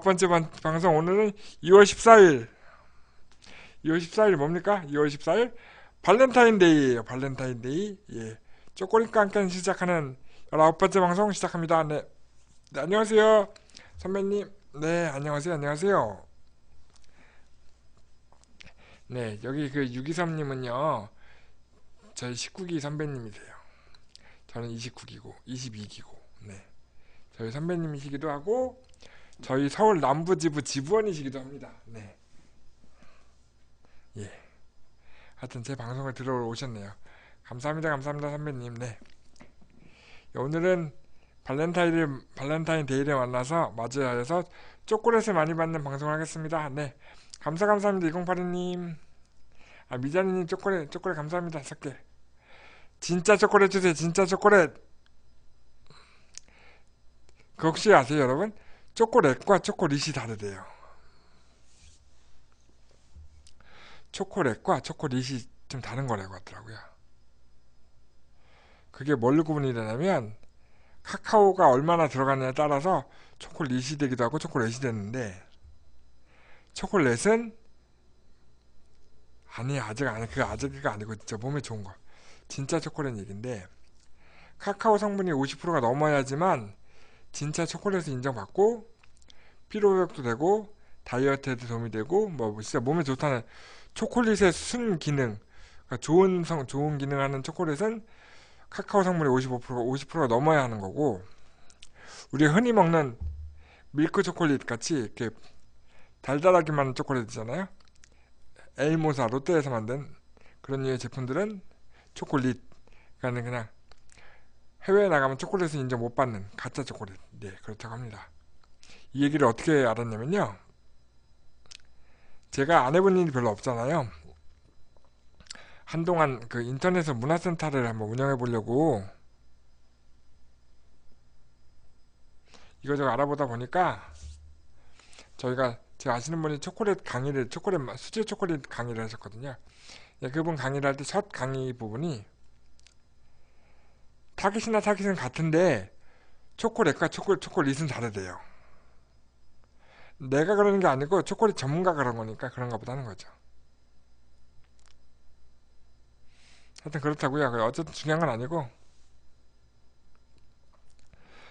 번째 방송 오늘은 2월 14일. 2월 14일 뭡니까? 2월 14일 발렌타인데이예요. 발렌타인데이. 예. 초콜릿과 함께 시작하는 19번째 방송 시작합니다. 네. 네, 안녕하세요. 선배님. 네, 안녕하세요. 안녕하세요. 네, 여기 그 623님은요. 저희 19기 선배님이세요. 저는 29기고, 22기고. 네. 저희 선배님이시기도 하고 저희 서울 남부지부 지부원이시기도 합니다. 네. 예. 하여튼 제 방송을 들어오러 오셨네요. 감사합니다. 감사합니다. 선배님. 네. 오늘은 발렌타인 데이를 만나서 맞이하여서 초콜릿을 많이 받는 방송을 하겠습니다. 네. 감사합니다. 2082님. 아, 미자리님 초콜릿 감사합니다. 10개. 진짜 초콜릿 주세요. 진짜 초콜릿. 그 혹시 아세요, 여러분? 초콜릿과 초콜릿이 다르대요. 초콜릿과 초콜릿이 좀 다른 거라고 하더라고요. 그게 뭘로 구분이 되냐면 카카오가 얼마나 들어가느냐에 따라서 초콜릿이 되기도 하고 초콜릿이 되는데 초콜릿은 아니 아직 아니 그 아직가 아니고 진짜 몸에 좋은 거 진짜 초콜릿 얘긴데 카카오 성분이 50%가 넘어야지만 진짜 초콜릿을 인정받고 피로회복도 되고 다이어트에도 도움이 되고 뭐 진짜 몸에 좋다는 초콜릿의 순 기능 그러니까 좋은 기능하는 초콜릿은 카카오 성분이 50%가 넘어야 하는 거고 우리가 흔히 먹는 밀크 초콜릿 같이 이렇게 달달하기만 한 초콜릿이잖아요. 엘모사 롯데에서 만든 그런 류의 제품들은 초콜릿 그러니까 그냥 해외에 나가면 초콜릿을 인정 못 받는 가짜 초콜릿 네 그렇다고 합니다. 이 얘기를 어떻게 알았냐면요. 제가 안 해본 일이 별로 없잖아요. 한동안 그 인터넷 문화센터를 한번 운영해 보려고 이거저거 알아보다 보니까 제가 아시는 분이 수제 초콜릿 강의를 하셨거든요. 예, 그분 강의를 할 때 첫 강의 부분이 타깃은 같은데 초콜릿과 초콜릿은 다르대요. 내가 그러는 게 아니고 초콜릿 전문가가 그런 거니까 그런가 보다 하는 거죠. 하여튼 그렇다고요. 어쨌든 중요한 건 아니고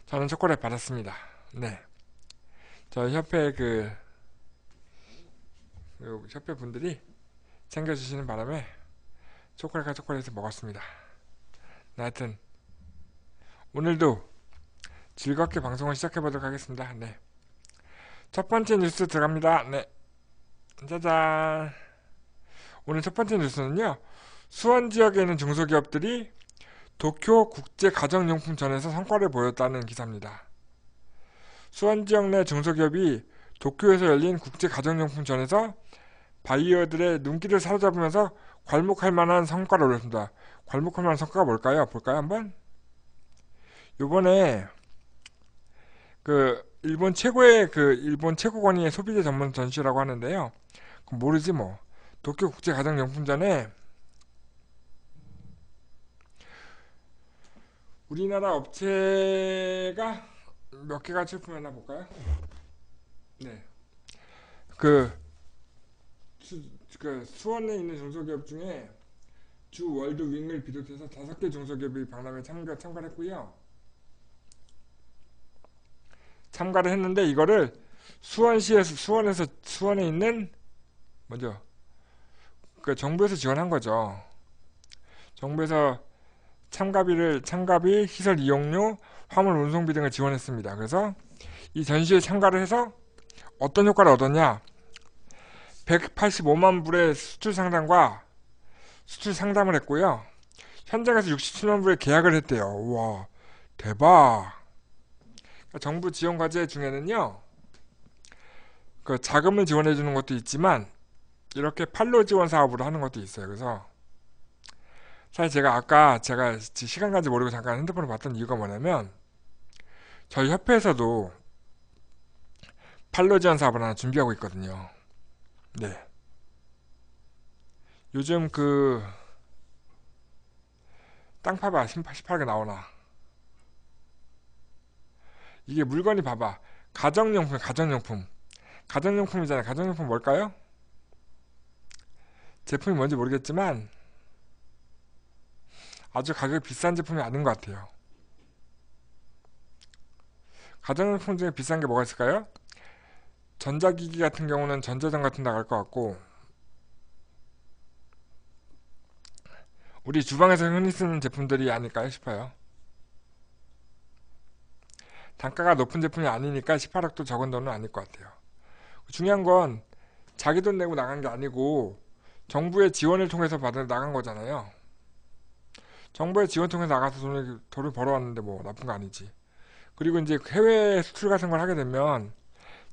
저는 초콜릿 받았습니다. 네. 저희 협회 그 협회 분들이 챙겨주시는 바람에 초콜릿과 초콜릿을 먹었습니다. 네, 하여튼 오늘도 즐겁게 방송을 시작해보도록 하겠습니다. 네. 첫 번째 뉴스 들어갑니다. 네. 짜잔. 오늘 첫 번째 뉴스는요. 수원 지역에 있는 중소기업들이 도쿄 국제 가정용품전에서 성과를 보였다는 기사입니다. 수원 지역 내 중소기업이 도쿄에서 열린 국제 가정용품전에서 바이어들의 눈길을 사로잡으면서 괄목할 만한 성과를 올렸습니다. 괄목할 만한 성과가 뭘까요? 볼까요, 한번? 요번에 일본 최고 권위의 소비자 전문 전시라고 하는데요. 그럼 모르지 뭐. 도쿄 국제 가정용품전에 우리나라 업체가 몇 개가 출품했나 볼까요? 네. 그, 수원에 있는 중소기업 중에 주 월드 윙을 비롯해서 5개 중소기업이 박람회에 참가를 했고요. 참가를 했는데 이거를 수원에 있는 먼저 정부에서 지원한 거죠. 정부에서 참가비, 시설 이용료, 화물 운송비 등을 지원했습니다. 그래서 이 전시에 참가를 해서 어떤 효과를 얻었냐? 185만 불의 수출 상담을 했고요. 현장에서 67만 불의 계약을 했대요. 우와, 대박. 그러니까 정부 지원 과제 중에는요, 그 자금을 지원해 주는 것도 있지만 이렇게 판로 지원 사업으로 하는 것도 있어요. 그래서 사실 제가 시간 간지 모르고 잠깐 핸드폰을 봤던 이유가 뭐냐면 저희 협회에서도 판로 지원 사업을 하나 준비하고 있거든요. 네. 요즘 땅 파봐 18개 나오나. 이게 물건이 봐봐. 가정용품. 가정용품이잖아요. 가정용품 뭘까요? 제품이 뭔지 모르겠지만 아주 가격이 비싼 제품이 아닌 것 같아요. 가정용품 중에 비싼 게 뭐가 있을까요? 전자기기 같은 경우는 전자전 같은 데 나갈 것 같고, 우리 주방에서 흔히 쓰는 제품들이 아닐까 싶어요. 단가가 높은 제품이 아니니까 18억도 적은 돈은 아닐 것 같아요. 중요한 건 자기 돈 내고 나간 게 아니고 정부의 지원을 통해서 받아 나간 거잖아요. 정부의 지원 통해서 나가서 돈을 벌어왔는데 뭐 나쁜 거 아니지. 그리고 이제 해외 수출 같은 걸 하게 되면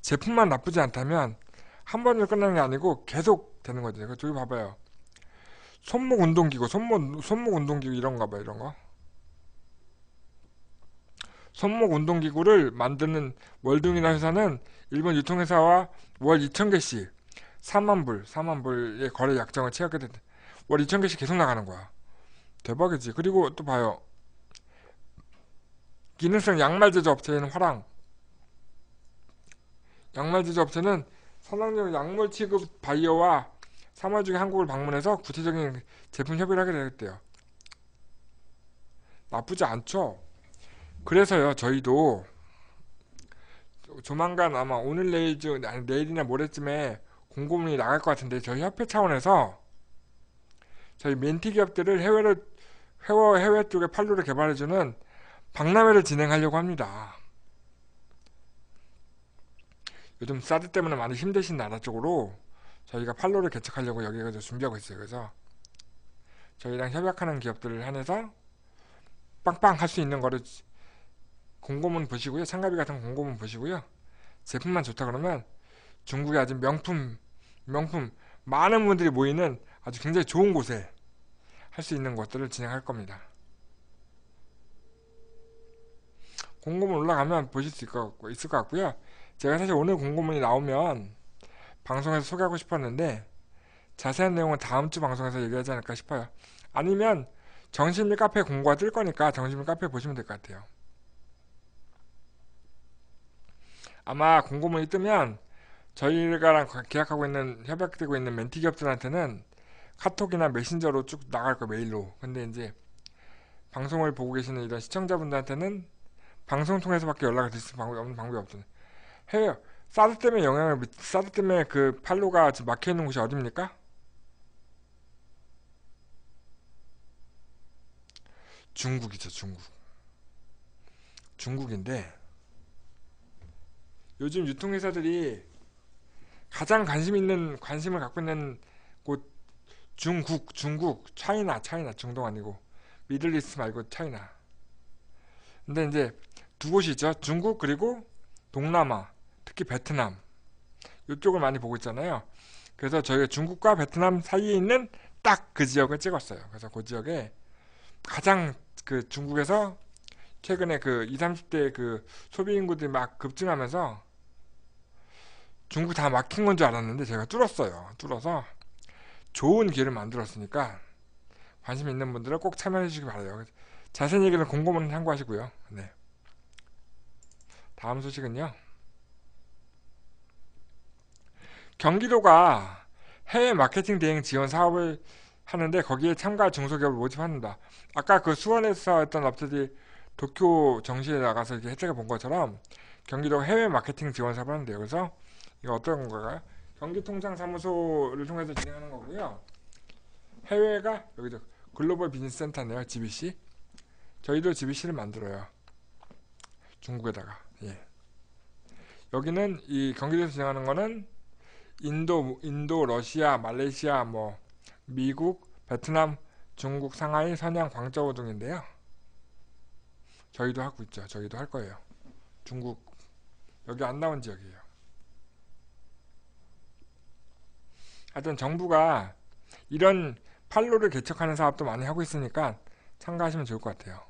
제품만 나쁘지 않다면 한 번으로 끝나는 게 아니고 계속 되는 거죠. 저기 봐봐요. 손목 운동기구, 손목 운동기구 이런가 봐요, 이런 거. 손목 운동기구를 만드는 월등이나 회사는 일본 유통회사와 월 2,000개씩 4만 불의 거래 약정을 체결하게 됐대. 월 2,000개씩 계속 나가는 거야. 대박이지. 그리고 또 봐요. 기능성 양말 제조 업체인 화랑. 양말 제조 업체는 산학용 약물 취급 바이어와 3월 중에 한국을 방문해서 구체적인 제품 협의를 하게 되겠대요. 나쁘지 않죠? 그래서요, 저희도 조만간 아마 오늘 내일 중, 아니 내일이나 모레쯤에 공고문이 나갈 것 같은데 저희 협회 차원에서 저희 멘티 기업들을 해외 쪽에 판로를 개발해주는 박람회를 진행하려고 합니다. 요즘 사드 때문에 많이 힘드신 나라 쪽으로 저희가 판로를 개척하려고 여기가 준비하고 있어요. 그래서 저희랑 협약하는 기업들을 한해서 빵빵 할 수 있는 거를 공고문 보시고요. 참가비 같은 공고문 보시고요. 제품만 좋다 그러면 중국의 아주 명품 많은 분들이 모이는 아주 굉장히 좋은 곳에 할 수 있는 것들을 진행할 겁니다. 공고문 올라가면 보실 수 있을 것 같고요. 제가 사실 오늘 공고문이 나오면 방송에서 소개하고 싶었는데 자세한 내용은 다음 주 방송에서 얘기하지 않을까 싶어요. 아니면 정신미 카페 공고가 뜰 거니까 정신미 카페 보시면 될 것 같아요. 아마 공고문이 뜨면 저희가랑 계약하고 있는 협약되고 있는 멘티 기업들한테는 카톡이나 메신저로 쭉 나갈 거예요. 메일로. 근데 이제 방송을 보고 계시는 이런 시청자분들한테는 방송 통해서밖에 연락을 드릴 수 없는 방법이 없잖아요. 해외 사드 때문에 그 팔로가 지금 막혀 있는 곳이 어딥니까? 중국이죠, 중국. 중국인데 요즘 유통회사들이 가장 관심을 갖고 있는 곳 중국, 차이나, 중동 아니고 미들리스트 말고 차이나. 근데 이제 두 곳이 있죠. 중국 그리고 동남아, 특히 베트남 이쪽을 많이 보고 있잖아요. 그래서 저희가 중국과 베트남 사이에 있는 딱 그 지역을 찍었어요. 그래서 그 지역에 가장 그 중국에서 최근에 그 20, 30대 그 소비 인구들이 막 급증하면서 중국 다 막힌 건 줄 알았는데 제가 뚫었어요. 뚫어서 좋은 기회를 만들었으니까 관심 있는 분들은 꼭 참여해 주시기 바라요. 자세한 얘기는 공고문 참고하시고요. 네. 다음 소식은요. 경기도가 해외 마케팅 대행 지원 사업을 하는데 거기에 참가할 중소기업을 모집합니다. 아까 그 수원에서 했던 업체들이 도쿄 정시에 나가서 이렇게 혜택을 본 것처럼 경기도가 해외 마케팅 지원 사업을 하는데요. 그래서 이거 어떤 건가요? 경기통상사무소를 통해서 진행하는 거고요. 해외가 여기죠. 글로벌 비즈니스 센터네요. GBC. 저희도 GBC를 만들어요. 중국에다가. 예. 여기는 이 경기도에서 진행하는 거는 인도, 러시아, 말레이시아, 뭐 미국, 베트남, 중국, 상하이, 선양, 광저우 등인데요. 저희도 하고 있죠. 저희도 할 거예요. 중국 여기 안 나온 지역이에요. 하여튼 정부가 이런 판로를 개척하는 사업도 많이 하고 있으니까 참가하시면 좋을 것 같아요.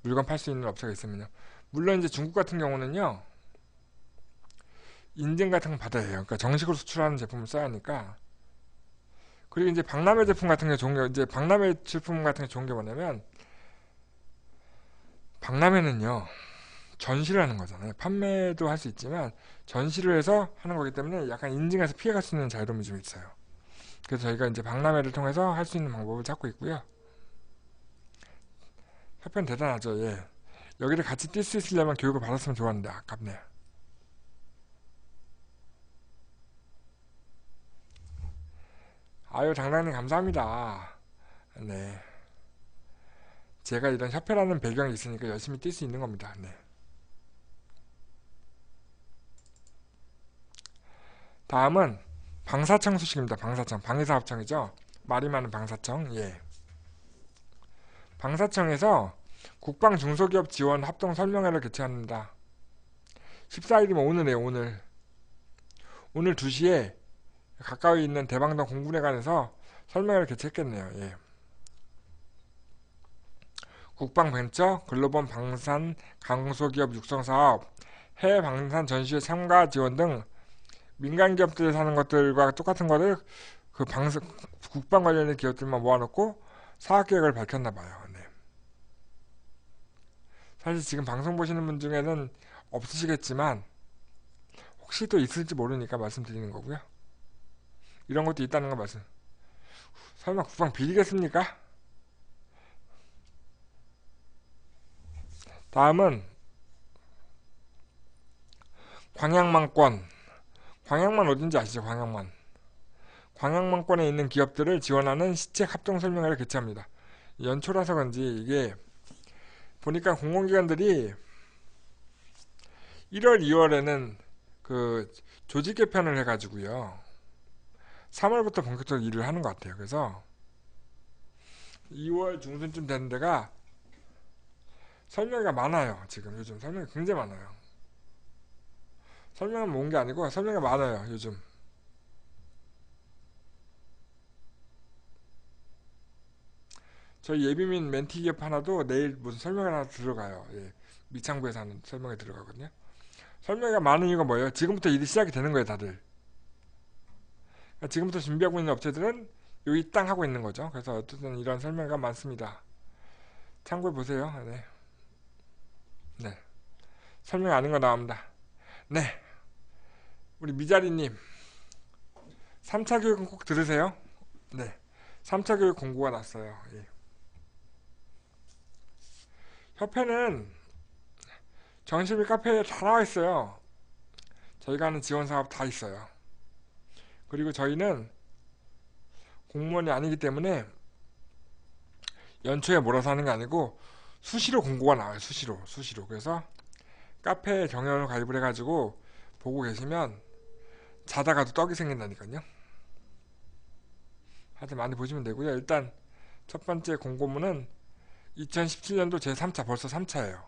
물건 팔 수 있는 업체가 있으면요. 물론 이제 중국 같은 경우는요. 인증 같은 거 받아야 해요. 그러니까 정식으로 수출하는 제품을 써야 하니까. 그리고 이제 박람회 제품 같은 게 좋은 게 이제 박람회 제품 같은 게 좋은 게 뭐냐면 박람회는요. 전시를 하는 거잖아요. 판매도 할 수 있지만 전시를 해서 하는 거기 때문에 약간 인증해서 피해갈 수 있는 자유로움이 좀 있어요. 그래서 저희가 이제 박람회를 통해서 할 수 있는 방법을 찾고 있고요. 협회는 대단하죠. 예. 여기를 같이 뛸 수 있으려면 교육을 받았으면 좋았는데 아깝네요. 아유, 장장님 감사합니다. 네. 제가 이런 협회라는 배경이 있으니까 열심히 뛸 수 있는 겁니다. 네. 다음은 방사청 소식입니다. 방사청. 방위사업청이죠. 말이 많은 방사청. 예. 방사청에서 국방 중소기업 지원 합동 설명회를 개최합니다. 14일이면 오늘이에요. 오늘 2시에 가까이 있는 대방동 공군회관에서 설명회를 개최했겠네요. 예. 국방벤처, 글로벌 방산 강소기업 육성사업, 해외 방산 전시회 참가 지원 등 민간 기업들에서 하는 것들과 똑같은 거를 그 국방 관련된 기업들만 모아놓고 사업계획을 밝혔나봐요. 네. 사실 지금 방송 보시는 분 중에는 없으시겠지만 혹시 또 있을지 모르니까 말씀드리는 거고요. 이런 것도 있다는 거 말씀. 설마 국방 비리겠습니까? 다음은 광양만권. 광양만 어딘지 아시죠? 광양만. 광양만권에 있는 기업들을 지원하는 시책 합동 설명회를 개최합니다. 연초라서 그런지 이게 보니까 공공기관들이 1월, 2월에는 그 조직 개편을 해가지고요. 3월부터 본격적으로 일을 하는 것 같아요. 그래서 2월 중순쯤 되는 데가 설명회가 많아요. 지금 요즘 설명회 굉장히 많아요. 설명은 모은 게 아니고 설명회가 많아요. 요즘. 저희 예비민 멘티 기업 하나도 내일 무슨 설명회 하나 들어가요. 예. 미창부에서 하는 설명회 들어가거든요. 설명회가 많은 이유가 뭐예요? 지금부터 일이 시작이 되는 거예요, 다들. 그러니까 지금부터 준비하고 있는 업체들은 여기 땅 하고 있는 거죠. 그래서 어쨌든 이런 설명회가 많습니다. 참고해 보세요. 네. 네. 설명 아닌 거 나옵니다. 네. 우리 미자리님, 3차 교육은 꼭 들으세요. 네. 3차 교육 공고가 났어요. 예. 협회는 정신비 카페에 다 나와 있어요. 저희가 하는 지원 사업 다 있어요. 그리고 저희는 공무원이 아니기 때문에 연초에 몰아서 하는 게 아니고 수시로 공고가 나와요. 수시로. 그래서 카페에 경영을 가입을 해가지고 보고 계시면 자다가도 떡이 생긴다니까요. 하여튼 많이 보시면 되고요. 일단 첫 번째 공고문은 2017년도 제3차, 벌써 3차예요.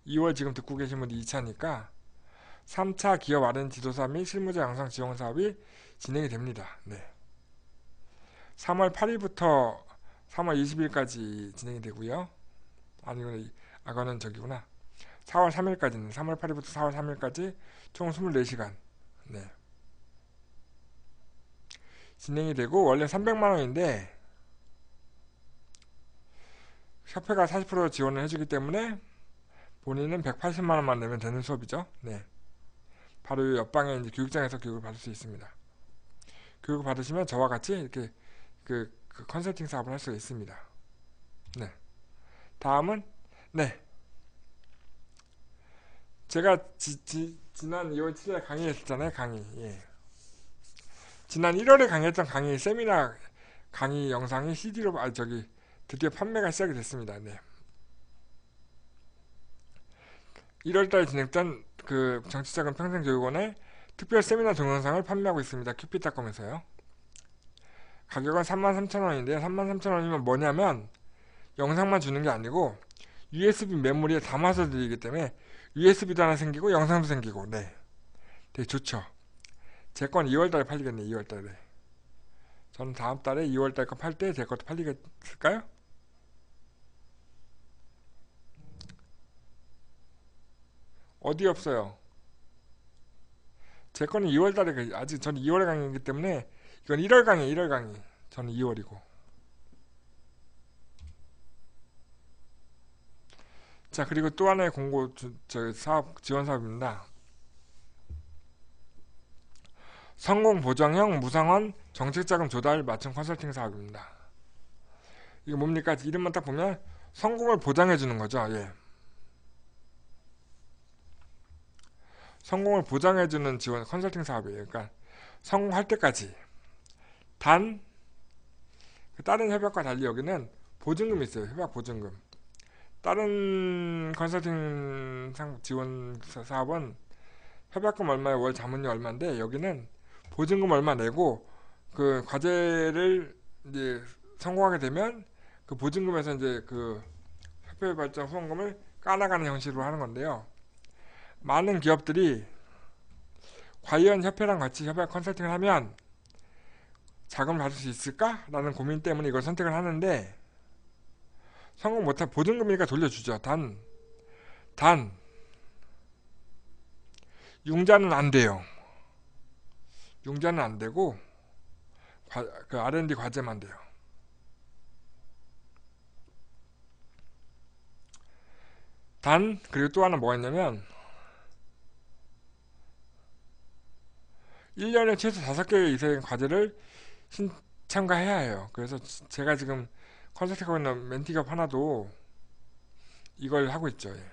2월 지금 듣고 계신 분이 2차니까 3차 기업 R&D 지도사 및 실무자 양성 지원 사업이 진행이 됩니다. 네. 3월 8일부터 3월 20일까지 진행이 되고요. 그거는 저기구나. 4월 3일까지는 3월 8일부터 4월 3일까지 총 24시간. 네. 진행이 되고 원래 300만 원인데 협회가 40% 지원을 해주기 때문에 본인은 180만 원만 내면 되는 수업이죠. 네. 바로 옆방에 이제 교육장에서 교육을 받을 수 있습니다. 교육을 받으시면 저와 같이 이렇게 그 컨설팅 사업을 할 수가 있습니다. 네. 다음은 네. 제가 지난 2월 7일에 강의했잖아요. 강의. 예. 지난 1월에 강의했던 강의 세미나 강의 영상이 CD로 드디어 판매가 시작이 됐습니다. 네. 1월달에 진행된 그 정치자금 평생교육원의 특별 세미나 동영상을 판매하고 있습니다. 큐피닷컴에서요. 가격은 33,000원인데요. 33,000원이면 뭐냐면 영상만 주는 게 아니고 USB 메모리에 담아서 드리기 때문에 USB도 하나 생기고 영상도 생기고 네. 되게 좋죠. 제 건 2월달에 팔리겠네. 2월달에. 저는 다음달에 2월달 거 팔 때 제 것도 팔리겠을까요? 어디 없어요. 제 거는 2월달에 아직 저는 2월 강의이기 때문에 이건 1월 강의 1월 강의. 저는 2월이고. 자, 그리고 또 하나의 사업, 지원 사업입니다. 성공 보장형 무상원 정책자금 조달 맞춤 컨설팅 사업입니다. 이게 뭡니까? 이름만 딱 보면 성공을 보장해 주는 거죠. 예. 성공을 보장해 주는 지원 컨설팅 사업이에요. 그러니까 성공할 때까지. 단 다른 협약과 달리 여기는 보증금이 있어요. 협약 보증금. 다른 컨설팅 지원 사업은 협약금 얼마에 월 자문료 얼마인데 여기는 보증금 얼마 내고 그 과제를 이제 성공하게 되면 그 보증금에서 이제 그 협회 발전 후원금을 까나가는 형식으로 하는 건데요. 많은 기업들이 과연 협회랑 같이 협약 컨설팅을 하면 자금을 받을 수 있을까? 라는 고민 때문에 이걸 선택을 하는데 성공 못한 보증금이니까 돌려주죠. 단 융자는 안 돼요. 융자는 안 되고 그 R&D 과제만 돼요. 그리고 또 하나 뭐가 있냐면 1년에 최소 5개 이상의 과제를 참가해야 해요. 그래서 제가 지금 컨설팅하고 있는 멘티기업 하나도 이걸 하고 있죠. 예.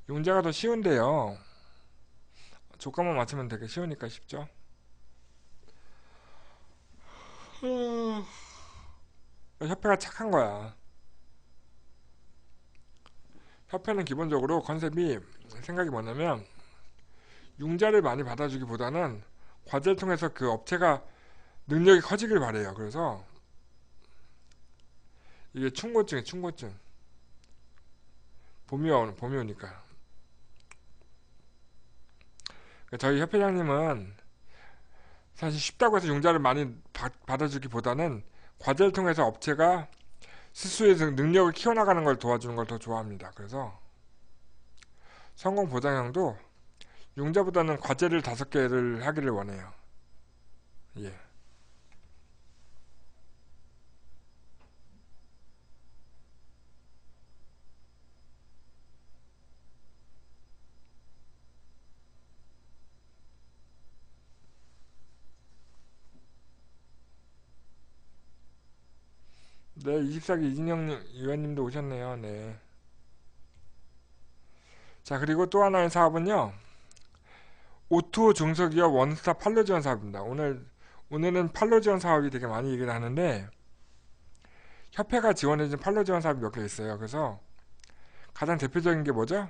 융자가 더 쉬운데요. 조건만 맞추면 되게 쉬우니까 쉽죠. 협회가 착한 거야. 협회는 기본적으로 컨셉이 생각이 뭐냐면 융자를 많이 받아주기보다는 과제를 통해서 그 업체가 능력이 커지길 바래요. 그래서 이게 충고증. 봄이 오니까. 저희 협회장님은 사실 쉽다고 해서 융자를 많이 받아주기보다는 과제를 통해서 업체가 스스로의 능력을 키워나가는 걸 도와주는 걸 더 좋아합니다. 그래서 성공 보장형도 융자보다는 과제를 5개를 하기를 원해요. 예. 네, 24기 이진영 의원님도 오셨네요. 네. 자, 그리고 또 하나의 사업은요. 오투 중소기업 원스톱 판로 지원 사업입니다. 오늘은 판로 지원 사업이 되게 많이 얘기를 하는데 협회가 지원해준 판로 지원 사업이 몇 개 있어요. 그래서 가장 대표적인 게 뭐죠?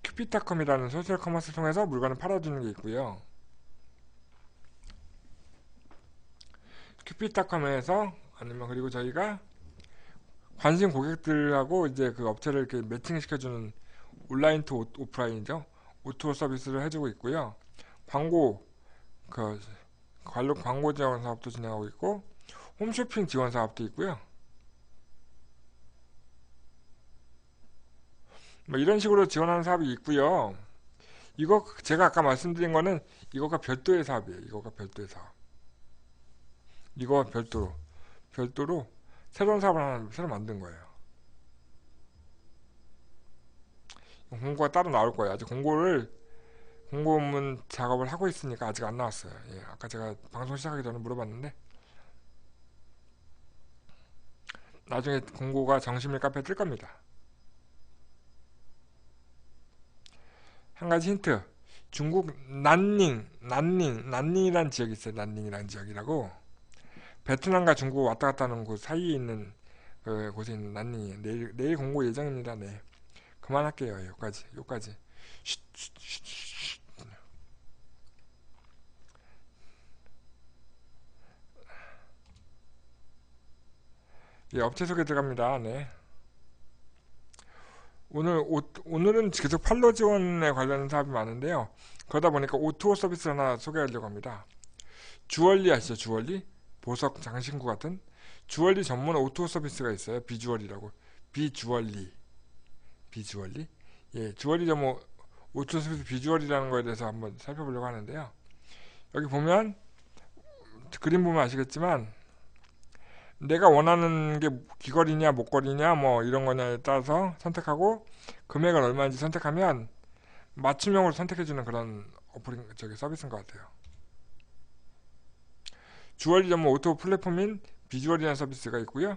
큐피타컴이라는 소셜 커머스를 통해서 물건을 팔아주는 게 있고요. 큐피타컴에서 아니면 그리고 저희가 관심 고객들하고 이제 그 업체를 이렇게 매칭시켜주는 온라인 투 오프라인이죠. 오토 서비스를 해주고 있고요. 광고 그 광고 지원 사업도 진행하고 있고 홈쇼핑 지원 사업도 있고요. 뭐 이런 식으로 지원하는 사업이 있고요. 이거 제가 아까 말씀드린 거는 이거가 별도의 사업이에요. 이거가 별도의 사업. 이거와 별도로 새로운 사업을 하나 새로 만든 거예요. 공고가 따로 나올 거예요. 아직 공고문 작업을 하고 있으니까 아직 안 나왔어요. 예, 아까 제가 방송 시작하기 전에 물어봤는데 나중에 공고가 정시밀 카페에 뜰 겁니다. 한 가지 힌트. 중국 난닝이라는 지역이 있어요. 난닝이라는 지역이라고. 베트남과 중국 왔다 갔다 하는 곳 사이에 있는 그 곳에 있는 난닝이에요. 내일 공고 예정입니다. 네. 그만할게요. 요까지. 쉿. 예, 업체 소개 들어갑니다. 네. 오늘은 계속 판로 지원에 관련된 사업이 많은데요. 그러다 보니까 오토 서비스 하나 소개하려고 합니다. 주얼리 아시죠? 주얼리? 보석, 장신구 같은 주얼리 전문 오토 서비스가 있어요. 비주얼리. 예, 주얼리 전문 오토 서비스 비주얼이라는 거에 대해서 한번 살펴보려고 하는데요. 여기 보면 그림 보면 아시겠지만 내가 원하는 게 귀걸이냐 목걸이냐 뭐 이런 거냐에 따라서 선택하고 금액은 얼마인지 선택하면 맞춤형으로 선택해주는 그런 서비스인 것 같아요. 주얼리 전문 오토 플랫폼인 비주얼이라는 서비스가 있고요.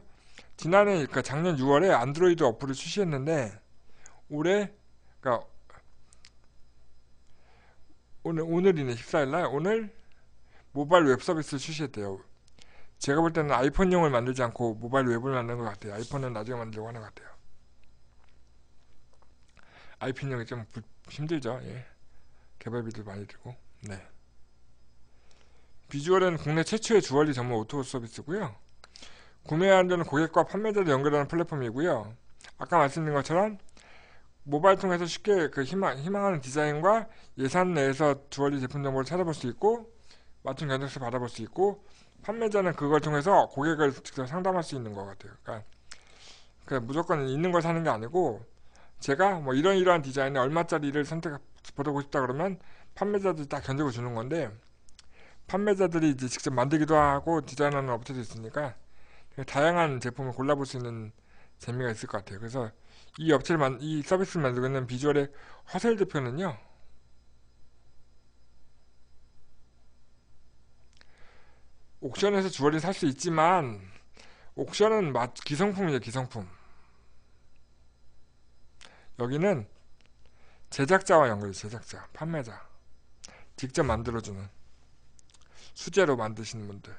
지난해, 그러니까 작년 6월에 안드로이드 어플을 출시했는데 올해, 그러니까 오늘이네 14일날 오늘 모바일 웹 서비스를 출시했대요. 제가 볼 때는 아이폰용을 만들지 않고 모바일 웹을 만드는 것 같아요. 아이폰은 나중에 만들려고 하는 것 같아요. 아이폰용이 좀 힘들죠. 예. 개발비도 많이 들고. 네. 비주얼은 국내 최초의 주얼리 전문 오토 서비스고요. 구매하는 고객과 판매자를 연결하는 플랫폼이고요. 아까 말씀드린 것처럼 모바일 통해서 쉽게 희망하는 디자인과 예산 내에서 주얼리 제품 정보를 찾아볼 수 있고 맞춤 견적서 받아볼 수 있고 판매자는 그걸 통해서 고객을 직접 상담할 수 있는 것 같아요. 그러니까 무조건 있는 걸 사는 게 아니고 제가 뭐 이러한 디자인에 얼마짜리를 받아보고 싶다 그러면 판매자들이 딱 견적을 주는 건데 판매자들이 이제 직접 만들기도 하고 디자인하는 업체도 있으니까 다양한 제품을 골라볼 수 있는 재미가 있을 것 같아요. 그래서 이 서비스를 만들고 있는 비주얼의 허셀 대표는요, 옥션에서 주얼리 살 수 있지만 옥션은 기성품이죠, 기성품. 여기는 제작자와 연결이 제작자, 판매자, 직접 만들어주는 수제로 만드시는 분들.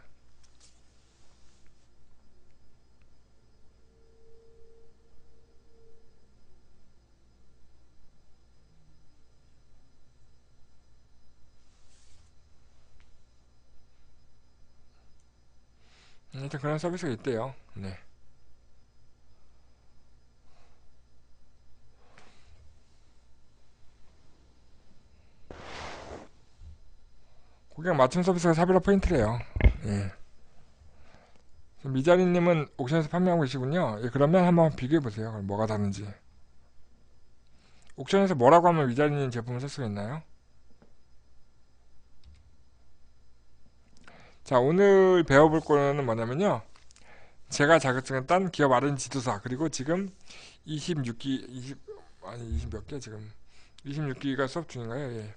일단 그런 서비스가 있대요. 네. 고객 맞춤 서비스가 사비라 포인트래요. 예. 미자리님은 옥션에서 판매하고 계시군요. 예, 그러면 한번 비교해보세요. 그럼 뭐가 다른지. 옥션에서 뭐라고 하면 미자리님 제품을 살 수가 있나요? 자, 오늘 배워볼 거는 뭐냐면요. 제가 자격증을 딴 기업 R&D 지도사, 그리고 지금 20 몇 개 지금 26기가 수업 중인가요? 예.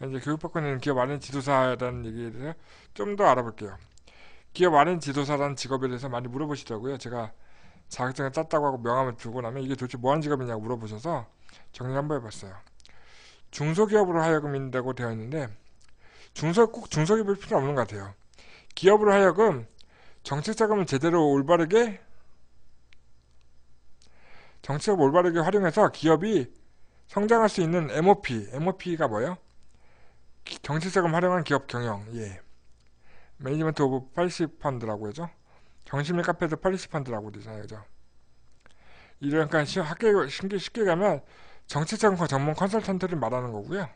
이제 교육받고 있는 기업 R&D 지도사라는 얘기에 대해서 좀 더 알아볼게요. 기업 R&D 지도사라는 직업에 대해서 많이 물어보시더라고요. 제가 자격증을 땄다고 하고 명함을 주고 나면 이게 도대체 뭐하는 직업이냐고 물어보셔서 정리를 한번 해봤어요. 중소기업으로 하여금인다고 되어 있는데 꼭 중소기업일 필요는 없는 것 같아요. 기업으로 하여금 정책자금을 제대로 올바르게 활용해서 기업이 성장할 수 있는 MOP가 뭐예요? 정책자금 활용한 기업 경영. 예. 매니지먼트 오브 팔리시 펀드라고 하죠. 정신미 카페도 팔리시 펀드라고 되잖아요. 그죠? 이러니까 쉽게 가면 정책자금 전문 컨설턴트를 말하는 거고요.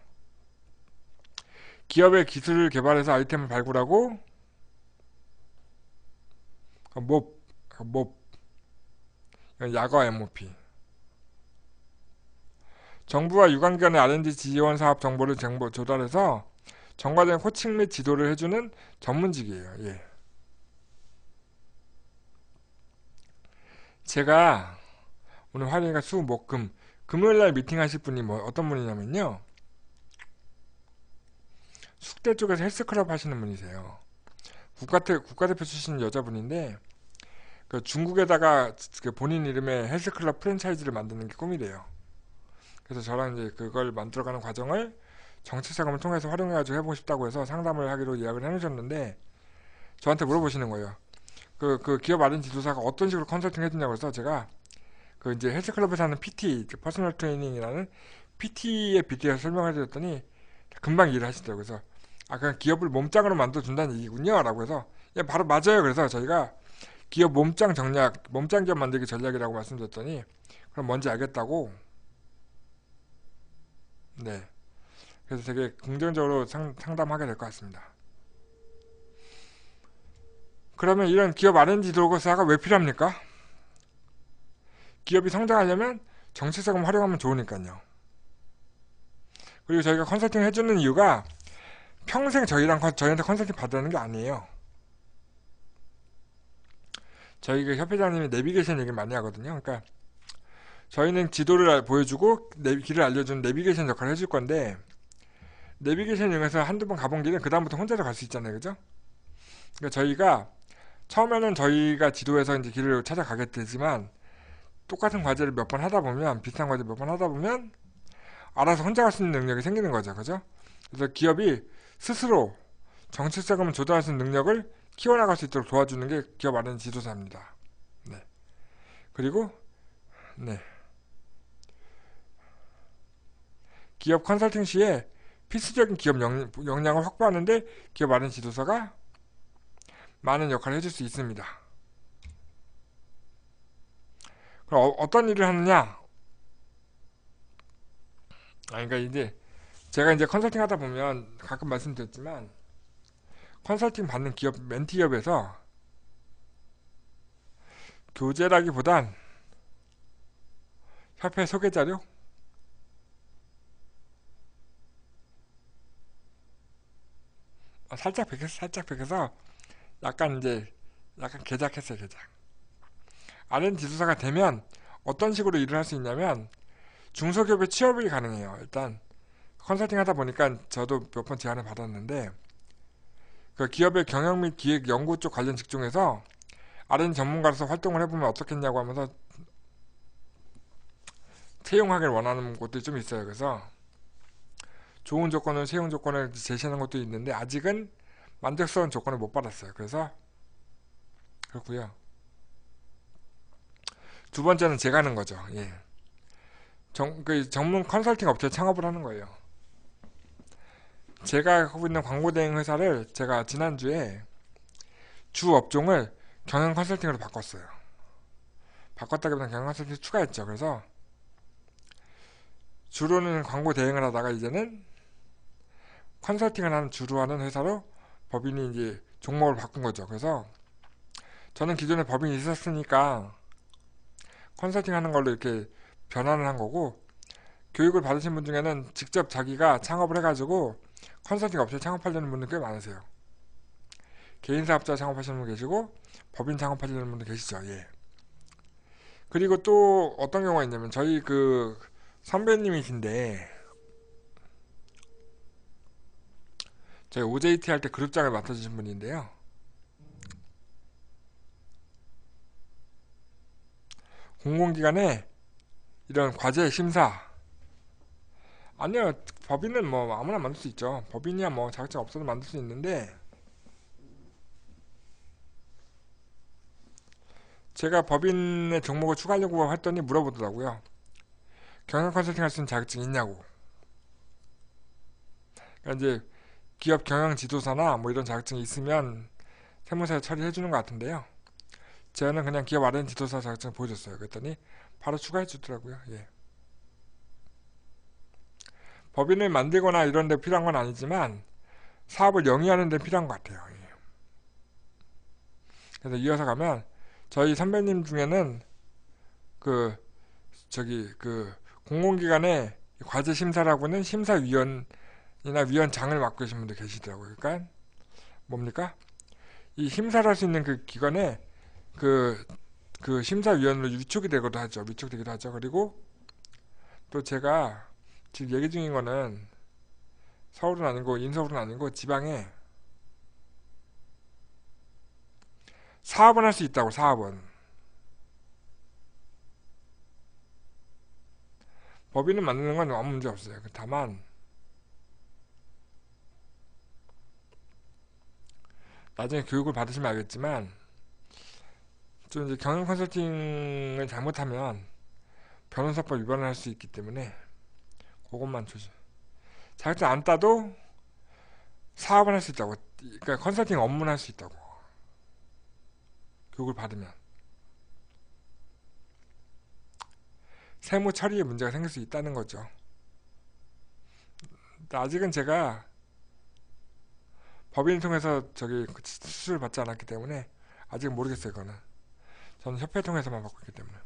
기업의 기술을 개발해서 아이템을 발굴하고 야거 MOP. 정부와 유관기관의 R&D 지원 사업 정보를 조달해서 정과적인 코칭 및 지도를 해주는 전문직이에요. 예. 제가 오늘 화요일과 수, 목, 금요일날 미팅하실 분이 어떤 분이냐면요. 숙대 쪽에서 헬스클럽 하시는 분이세요. 국가대표 출신 여자분인데 중국에다가 본인 이름의 헬스클럽 프랜차이즈를 만드는 게 꿈이래요. 그래서 저랑 이제 그걸 만들어가는 과정을 정책자금을 통해서 활용해가지고 해보고 싶다고 해서 상담을 하기로 예약을 해놓으셨는데 저한테 물어보시는 거예요. 그 기업 R&D 지도사가 어떤 식으로 컨설팅 해주냐고 해서 제가 이제 헬스클럽에서 하는 PT, 퍼스널 트레이닝이라는 PT에 빗대서 설명해 드렸더니 금방 이해를 하시더라고요. 그래서 그냥 기업을 몸짱으로 만들어준다는 얘기군요 라고 해서 예, 바로 맞아요. 그래서 저희가 기업 몸짱 기업 만들기 전략이라고 말씀드렸더니 그럼 뭔지 알겠다고. 네. 그래서 되게 긍정적으로 상담하게 될 것 같습니다. 그러면 이런 기업 R&D 지도사가 왜 필요합니까? 기업이 성장하려면 정책자금 활용하면 좋으니까요. 그리고 저희가 컨설팅 해주는 이유가 평생 저희한테 컨설팅 받는 게 아니에요. 저희 그 협회장님이 내비게이션 얘기 많이 하거든요. 그러니까 저희는 지도를 보여주고 길을 알려주는 내비게이션 역할을 해줄 건데, 내비게이션 이용해서 한두 번 가본 길은 그 다음부터 혼자서 갈 수 있잖아요, 그죠? 그러니까 저희가 처음에는 저희가 지도에서 이제 길을 찾아가게 되지만, 똑같은 과제를 몇 번 하다 보면, 비슷한 과제 몇 번 하다 보면 알아서 혼자 갈 수 있는 능력이 생기는 거죠, 그죠? 그래서 기업이 스스로 정책 자금을 조달할 수 있는 능력을 키워나갈 수 있도록 도와주는 게 기업 R&D 지도사입니다. 네. 그리고 네. 기업 컨설팅 시에 필수적인 기업 역량을 확보하는데 기업 R&D 지도사가 많은 역할을 해줄 수 있습니다. 그럼 어떤 일을 하느냐? 그러니까 이제 제가 이제 컨설팅 하다 보면 가끔 말씀드렸지만, 컨설팅 받는 기업, 멘티 기업에서 교재라기보단 협회 소개 자료, 살짝 베껴서 약간 이제 약간 개작했어요, 개작. R&D 지도사가 되면 어떤 식으로 일을 할 수 있냐면, 중소기업에 취업이 가능해요. 일단 컨설팅 하다 보니까 저도 몇 번 제안을 받았는데, 그 기업의 경영 및 기획 연구 쪽 관련 직종에서 R&D 전문가로서 활동을 해보면 어떻겠냐고 하면서 채용하길 원하는 곳들이 좀 있어요. 그래서 좋은 조건을, 채용 조건을 제시하는 것도 있는데 아직은 만족스러운 조건을 못 받았어요. 그래서 그렇고요. 두 번째는 제가 하는 거죠. 예. 그 전문 컨설팅 업체 창업을 하는 거예요. 제가 하고 있는 광고 대행 회사를 제가 지난주에 주 업종을 경영 컨설팅으로 바꿨어요. 바꿨다기보다 경영 컨설팅 추가했죠. 그래서 주로는 광고 대행을 하다가 이제는 컨설팅을 하는 주로 하는 회사로 법인이 이제 종목을 바꾼 거죠. 그래서 저는 기존에 법인이 있었으니까 컨설팅 하는 걸로 이렇게 변환을 한 거고, 교육을 받으신 분 중에는 직접 자기가 창업을 해가지고 컨설팅 업체 창업하려는 분들 꽤 많으세요. 개인 사업자 창업하시는 분 계시고 법인 창업하시는 분들 계시죠. 예. 그리고 또 어떤 경우가 있냐면, 저희 그 선배님이신데, 저희 OJT 할 때 그룹장을 맡아주신 분인데요. 공공기관에 이런 과제 심사, 아니요, 법인은 뭐 아무나 만들 수 있죠. 법인이야 뭐 자격증 없어도 만들 수 있는데, 제가 법인의 종목을 추가하려고 했더니 물어보더라고요. 경영 컨설팅 할 수 있는 자격증이 있냐고. 그러니까 이제 기업 경영 지도사나 뭐 이런 자격증이 있으면 세무사에 처리해 주는 것 같은데요. 저는 그냥 기업 R&D 지도사 자격증 보여줬어요. 그랬더니 바로 추가해 주더라고요. 예. 법인을 만들거나 이런 데 필요한 건 아니지만 사업을 영위하는 데 필요한 것 같아요. 예. 그래서 이어서 가면 저희 선배님 중에는 그 그 공공기관의 과제 심사라고는 심사위원이나 위원장을 맡고 계신 분들 계시더라고요. 그러니까 뭡니까? 이 심사를 할 수 있는 그 기관에 그, 그 심사위원으로 위촉이 되기도 하죠. 위촉되기도 하죠. 그리고 또 제가 지금 얘기 중인 거는 서울은 아니고 인서울은 아니고 지방에 사업은 할 수 있다고. 사업은 법인을 만드는 건 아무 문제 없어요. 다만 나중에 교육을 받으시면 알겠지만, 좀 이제 경영 컨설팅을 잘못하면 변호사법 위반을 할 수 있기 때문에 그것만 조심. 자격증 안 따도 사업을 할 수 있다고. 그러니까 컨설팅 업무를 할 수 있다고. 교육을 받으면 세무 처리에 문제가 생길 수 있다는 거죠. 아직은 제가 법인을 통해서 저기 수술을 받지 않았기 때문에 아직 모르겠어요. 그거는 저는 협회 통해서만 받고 있기 때문에.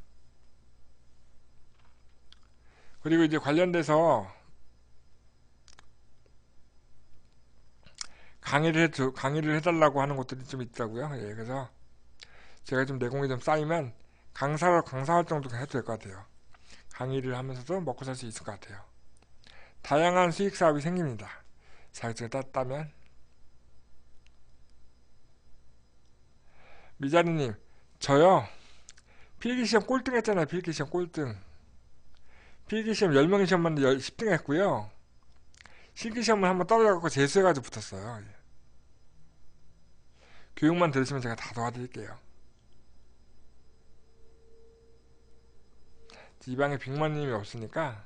그리고 이제 관련돼서 강의를 해달라고 하는 곳들이 좀 있더라고요. 예, 그래서 제가 좀 내공이 좀 쌓이면 강사 활동도 해도 될 것 같아요. 강의를 하면서도 먹고 살 수 있을 것 같아요. 다양한 수익 사업이 생깁니다. 자격증을 땄다면. 미자리님, 저요. 필기시험 꼴등 했잖아요. 필기시험 꼴등. 필기시험 10명이 시험 봤는데 10등 했고요. 실기시험을 한번 떨어져갖고 재수해가지고 붙었어요. 교육만 들으시면 제가 다 도와드릴게요. 이 방에 빅만님이 없으니까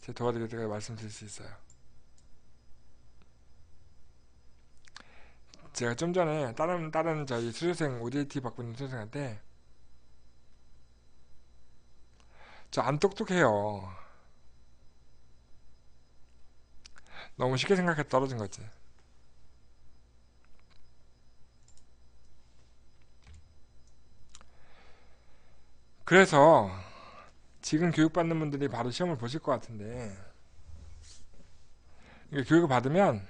제가 도와드리겠다고 말씀드릴 수 있어요. 제가 좀 전에 다른 저희 수료생 OJT 받고 있는 수료생한테 저 안 똑똑해요. 너무 쉽게 생각해서 떨어진 거지. 그래서 지금 교육받는 분들이 바로 시험을 보실 것 같은데 이게 교육을 받으면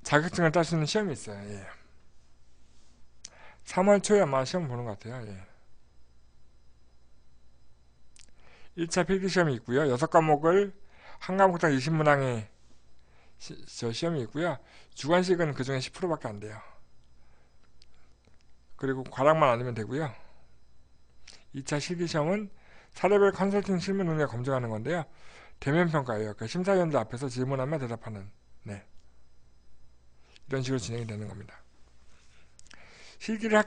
자격증을 딸 수 있는 시험이 있어요. 예. 3월 초에 아마 시험 보는 것 같아요. 예. 1차 필기시험이 있고요. 6과목을 한 과목당 20문항의 시험이 있고요. 주관식은 그 중에 10%밖에 안 돼요. 그리고 과락만 아니면 되고요. 2차 실기시험은 사례별 컨설팅 실무 능력 검증하는 건데요. 대면평가예요. 그러니까 심사위원들 앞에서 질문하면 대답하는 네. 이런 식으로 진행이 되는 겁니다. 필기를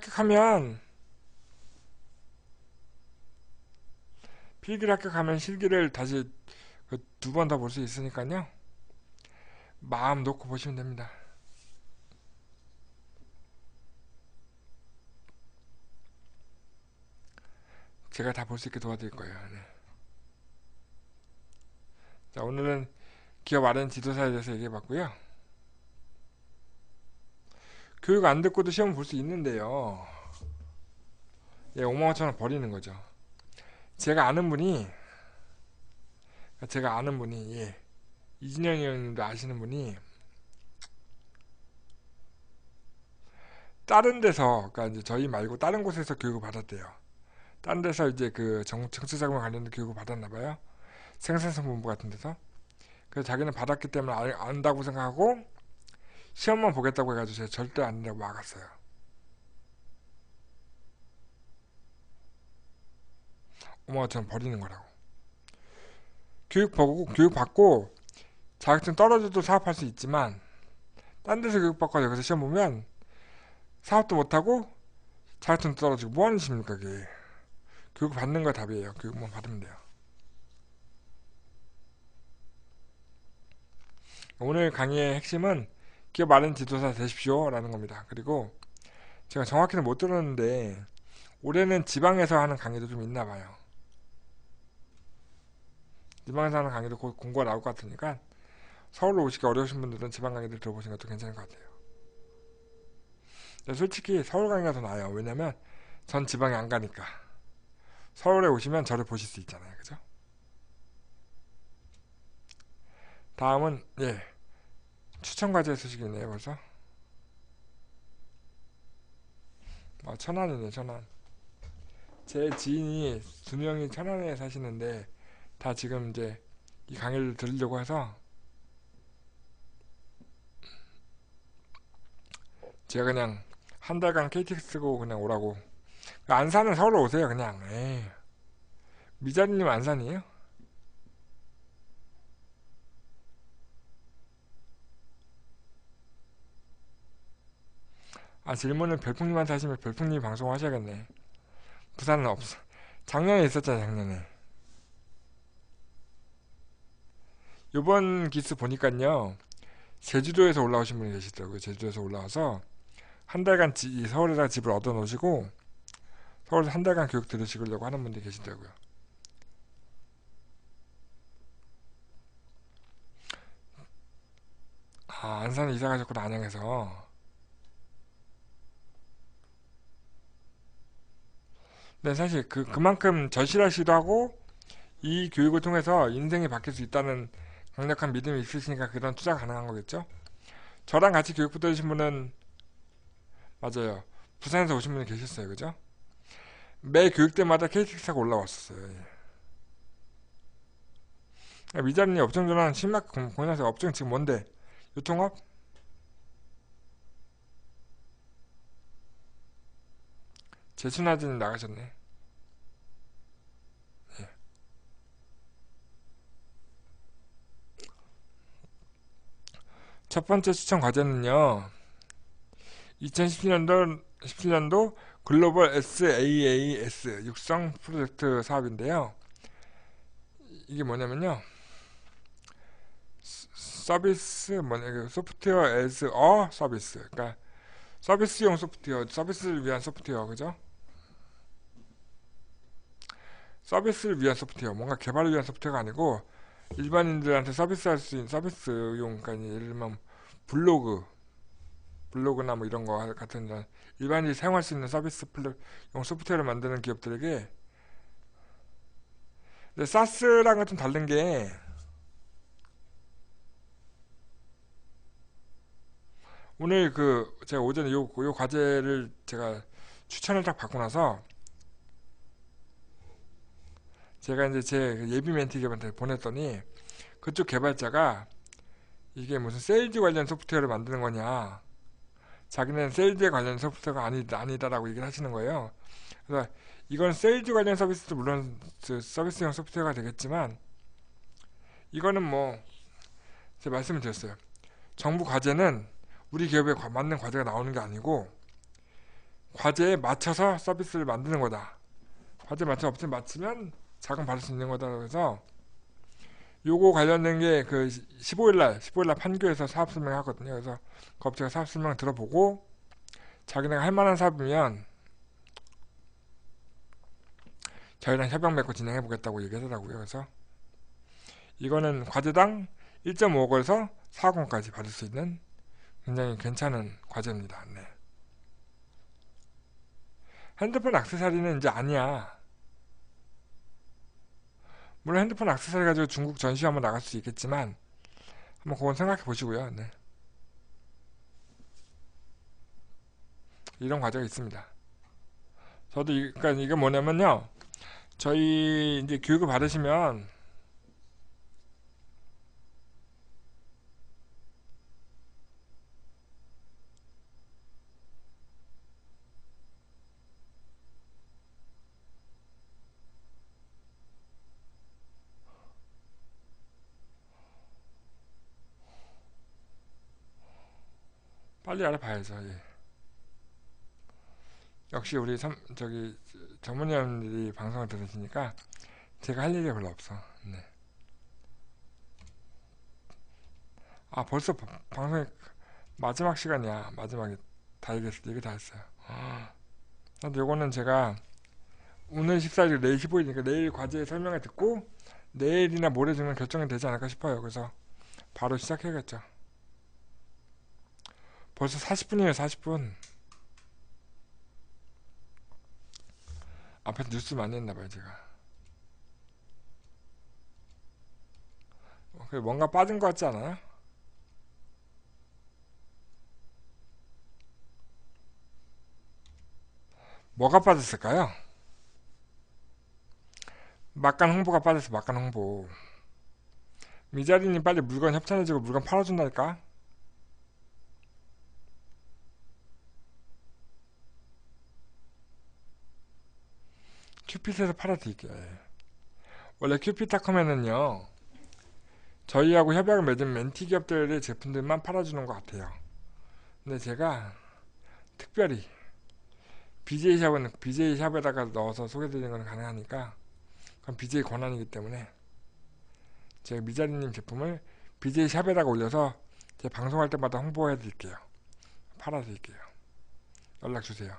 합격하면 실기를 다시 2번 더 볼 수 있으니까요. 마음 놓고 보시면 됩니다. 제가 다 볼 수 있게 도와드릴 거예요. 네. 자, 오늘은 기업 R&D 지도사에 대해서 얘기해봤고요. 교육 안 듣고도 시험 볼 수 있는데요. 예, 55,000원 버리는 거죠. 제가 아는 분이 예, 이진영 의원님도 아시는 분이 다른 데서 그러니까 이제 저희 말고 다른 곳에서 교육을 받았대요. 다른 데서 이제 그 정치자금과 관련된 교육을 받았나 봐요. 생산성본부 같은 데서. 그래서 자기는 받았기 때문에 안다고 생각하고 시험만 보겠다고 해가지고 제가 절대 안 된다고 막았어요. 55,000원 버리는 거라고. 교육 받고 자격증 떨어져도 사업할 수 있지만 딴 데서 교육받고 여기서 시험 보면 사업도 못하고 자격증도 떨어지고 뭐 하는 짓입니까 그게. 교육 받는 거 답이에요. 교육만 받으면 돼요. 오늘 강의의 핵심은 기업 R&D 지도사 되십시오 라는 겁니다. 그리고 제가 정확히는 못 들었는데 올해는 지방에서 하는 강의도 좀 있나 봐요. 지방에서 하는 강의도 곧 공고가 나올 것 같으니까 서울로 오시기 어려우신 분들은 지방 강의들 들어보시는 것도 괜찮을 것 같아요. 근데 솔직히 서울 강의가 더 나아요. 왜냐면 전 지방에 안 가니까. 서울에 오시면 저를 보실 수 있잖아요. 그죠? 다음은 예, 추천과제 소식이네요. 벌써 천안이네. 천안. 제 지인이 2명이 천안에 사시는데 다 지금 이제 이 강의를 들으려고 해서 제가 그냥 한 달간 KTX 쓰고 그냥 오라고. 안산은 서울로 오세요. 그냥. 에이. 미자리님 안산이에요? 질문은 별풍님한테 하시면 별풍님 방송 하셔야겠네. 부산은 없어. 작년에 있었잖아. 작년에. 요번 기스 보니깐요. 제주도에서 올라오신 분이 계시더라고요. 제주도에서 올라와서 한 달간 서울에다가 집을 얻어 놓으시고 서울에서 한 달간 교육 들으시려고 하는 분들이 계시더라고요. 안산에 이사 가셨구나. 안양에서. 근데 사실 그만큼 절실하시기도 하고 이 교육을 통해서 인생이 바뀔 수 있다는 강력한 믿음이 있으시니까 그런 투자가 가능한 거겠죠. 저랑 같이 교육부 들으신 분은 맞아요. 부산에서 오신 분이 계셨어요. 그죠? 매 교육 때마다 KTX가 올라왔었어요. 예. 미자리님 업종 전환 심각 고민하세요. 업종 지금 뭔데? 유통업? 제순아진 나가셨네. 예. 첫 번째 추천 과제는요. 2017년도 글로벌 SaaS 육성 프로젝트 사업인데요. 이게 뭐냐면요. 서비스 뭐냐 그 소프트웨어 as 어 서비스. 그러니까 서비스용 소프트웨어, 서비스를 위한 소프트웨어, 그죠? 서비스를 위한 소프트웨어, 뭔가 개발을 위한 소프트웨어가 아니고 일반인들한테 서비스할 수 있는 서비스용, 그러니까 예를 들면 블로그, 블로그나 뭐 이런 거 같은 이런 일반인이 사용할 수 있는 서비스용 소프트웨어를 만드는 기업들에게. 근데 사스랑은 좀 다른 게 오늘 그 제가 오전에 요 과제를 제가 추천을 딱 받고 나서 제가 이제 제 예비 멘티 기업한테 보냈더니 그쪽 개발자가 이게 무슨 세일즈 관련 소프트웨어를 만드는 거냐, 자기는 세일즈에 관련 소프트웨어가 아니다라고 얘기를 하시는 거예요. 그래서 이건 세일즈 관련 서비스도 물론 서비스용 소프트웨어가 되겠지만 이거는 뭐 제가 말씀을 드렸어요. 정부 과제는 우리 기업에 맞는 과제가 나오는 게 아니고 과제에 맞춰서 서비스를 만드는 거다. 과제 맞춰 없으면 맞추면 자금 받을 수 있는 거다. 그래서 요거 관련된 게 그 15일날 판교에서 사업 설명 하거든요. 그래서 그 업체가 사업 설명 들어보고 자기네가 할 만한 사업이면 저희랑 협약 맺고 진행해 보겠다고 얘기하더라고요. 그래서 이거는 과제당 1.5억에서 4억원까지 받을 수 있는 굉장히 괜찮은 과제입니다. 네. 핸드폰 액세서리는 이제 아니야. 물론 핸드폰 액세서리 가지고 중국 전시 한번 나갈 수 있겠지만 한번 그건 생각해 보시고요. 네. 이런 과제가 있습니다. 저도 그러니까 이게 뭐냐면요. 저희 이제 교육을 받으시면 빨리 알아봐야죠. 예. 역시 우리 저기 전문위원들이 방송을 들으시니까 제가 할 얘기가 별로 없어. 네. 아 벌써 방송이 마지막 시간이야. 마지막에 다 얘기 다 했어요. 근데 요거는 제가 오늘 14일, 내일 15일이니까 내일 과제 설명을 듣고 내일이나 모레 중에 결정이 되지 않을까 싶어요. 그래서 바로 시작해야겠죠. 벌써 40분이에요, 40분. 앞에서 뉴스 많이 했나봐요, 제가. 뭔가 빠진 것 같지 않아요? 뭐가 빠졌을까요? 막간 홍보가 빠졌어, 막간 홍보. 미자리님 빨리 물건 협찬해주고 물건 팔아준다니까? 큐핏에서 팔아드릴게요. 예. 원래 큐핏닷컴에는요, 저희하고 협약을 맺은 멘티 기업들의 제품들만 팔아주는 것 같아요. 근데 제가 특별히 BJ샵은 BJ샵에다가 넣어서 소개드리는 건 가능하니까 그건 BJ 권한이기 때문에 제가 미자리님 제품을 BJ샵에다가 올려서 제 방송할 때마다 홍보해 드릴게요. 팔아 드릴게요. 연락 주세요.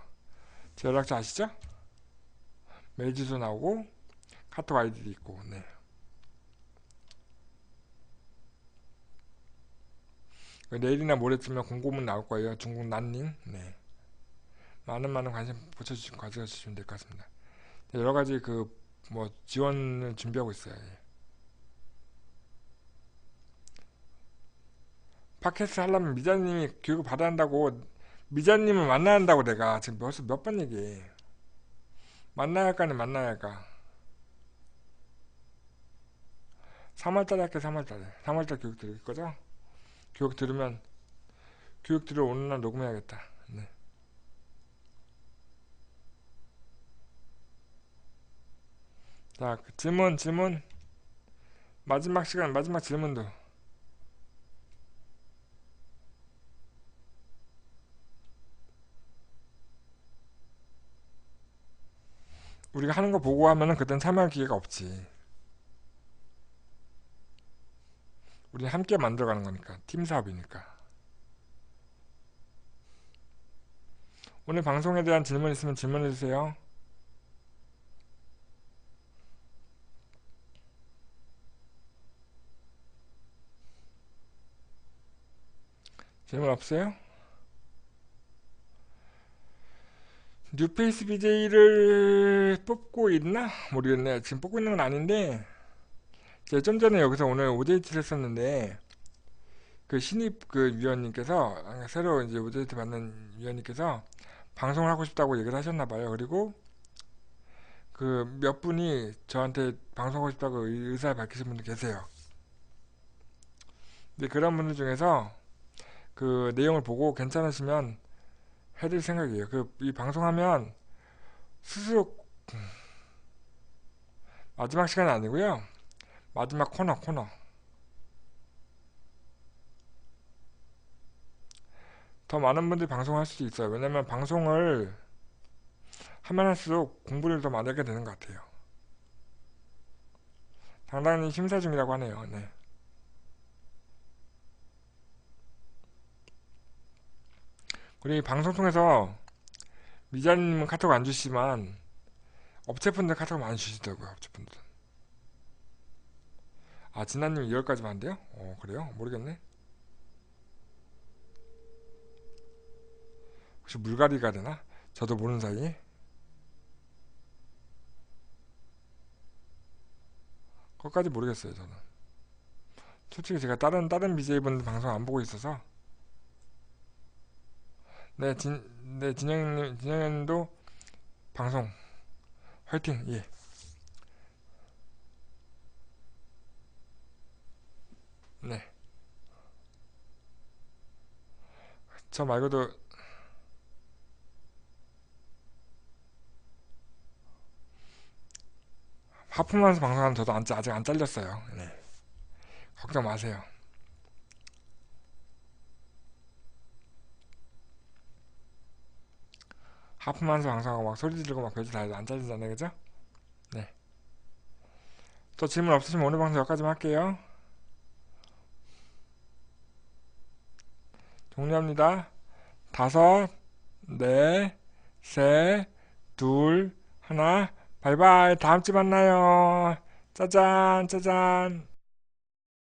제 연락처 아시죠? 메일 주소 나오고 카톡 아이디도 있고. 네. 내일이나 모레쯤에 공고문 나올 거예요. 중국 난닝. 네. 많은 관심 가져주시면 될 것 같습니다. 여러 가지 그 뭐 지원을 준비하고 있어요. 예. 팟캐스트 하려면 미자님이 교육을 받아야 한다고, 미자님을 만나야 한다고. 내가 지금 벌써 몇 번 얘기해. 만나야 할까 아니 만나야 할까. 3월달에 할게. 3월달에 3월달 교육 들을 거죠? 교육 들으면 교육 들으러 오는 날 녹음해야겠다. 네. 자, 그 질문 마지막 시간, 마지막 질문도. 우리가 하는 거 보고 하면은 그땐 참여할 기회가 없지. 우리 함께 만들어가는 거니까. 팀 사업이니까. 오늘 방송에 대한 질문 있으면 질문해 주세요. 질문 없어요? 뉴페이스 BJ를 뽑고 있나? 모르겠네. 지금 뽑고 있는 건 아닌데, 제가 좀 전에 여기서 오늘 OJT를 했었는데, 그 신입 그 위원님께서, 새로 이제 OJT 받는 위원님께서 방송을 하고 싶다고 얘기를 하셨나봐요. 그리고 그 몇 분이 저한테 방송하고 싶다고 의사를 밝히신 분들 계세요. 근데 그런 분들 중에서 그 내용을 보고 괜찮으시면 해드릴 생각이에요. 그 이 방송하면 스스로 마지막 시간은 아니고요. 마지막 코너. 더 많은 분들이 방송할 수 있어요. 왜냐면 방송을 하면 할수록 공부를 더 많이 하게 되는 것 같아요. 상당히 심사 중이라고 하네요. 네. 그리고 이 방송 통해서 미자님은 카톡 안 주시지만 업체분들 카톡 많이 주시더라고요. 업체분들. 아, 진아님 2월까지만 한대요? 그래요? 모르겠네. 혹시 물갈이가 되나? 저도 모르는 사이에. 그것까지 모르겠어요, 저는. 솔직히 제가 다른 BJ분들 방송 안 보고 있어서. 네, 진영님도 방송 화이팅, 예. 네. 저 말고도 하품하면서 방송하는 저도 아직 안 잘렸어요. 네. 걱정 마세요. 하품하면서 방송하고 막 소리 지르고 막 별짓 다 해도 안 잘리잖아요, 그죠? 네. 또 질문 없으시면 오늘 방송 여기까지만 할게요. 종료합니다. 다섯, 네, 셋, 둘, 하나, 바이바이. 다음 주에 만나요. 짜잔, 짜잔.